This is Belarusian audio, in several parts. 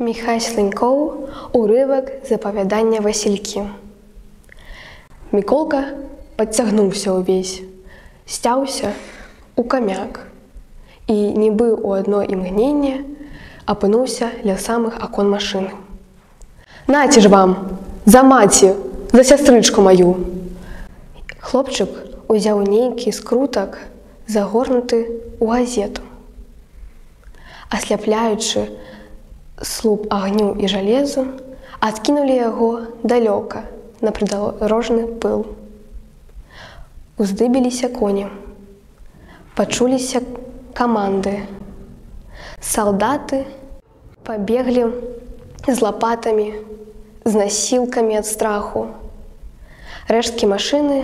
Міхась Сланькоў, урывак з апавядання Васількі. Міколка падцягнуўся ўвесь, сцяўся у камяк і, нібы ў адно імгненне, апынуўся ля самых акон машыны. «Наці ж вам! За маці! За сястрычку маю!» Хлопчык узяў нейкі скрутак, загорнуты ў газету. Асляпляючы слуп агню і жалезу, адкінулі яго далёка на прыдарожны пыл. Уздыбіліся коні. Пачуліся каманды. Салдаты пабеглі з лапатамі, з насілкамі ад страху. Рэшткі машыны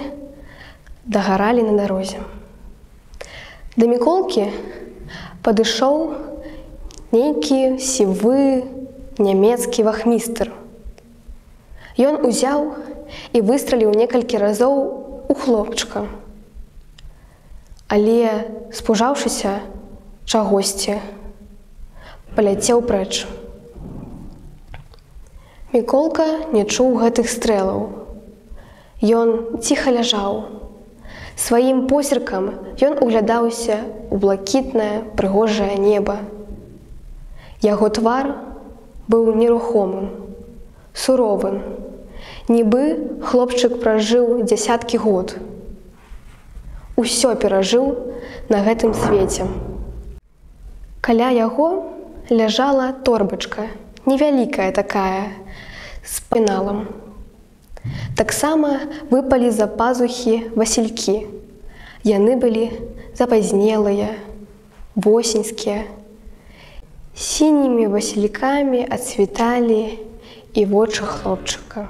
дагаралі на дарозе. Да Міколкі падышоў нейкі сівы нямецкі вахмістр. Ён узяў і выстраліў некалькі разоў у хлопчыка. Але, спужаўшыся чагосьці, паляцеў прэч. Міколка не чуў гэтых стрэлаў. Ён ціха ляжаў. Сваім позіркам ён углядаўся ў блакітнае прыгожае неба. Яго твар быў нерухомым, суровым, нібы хлопчык пражыў дзясяткі год. Усё перажыў на гэтым свеце. Каля яго ляжала торбачка, невялікая такая, з пеналам. Таксама выпалі з-за пазухі васількі. Яны былі запазнелыя, восеньскія. Сінімі васількамі адцвіталі і вочы хлопчыка.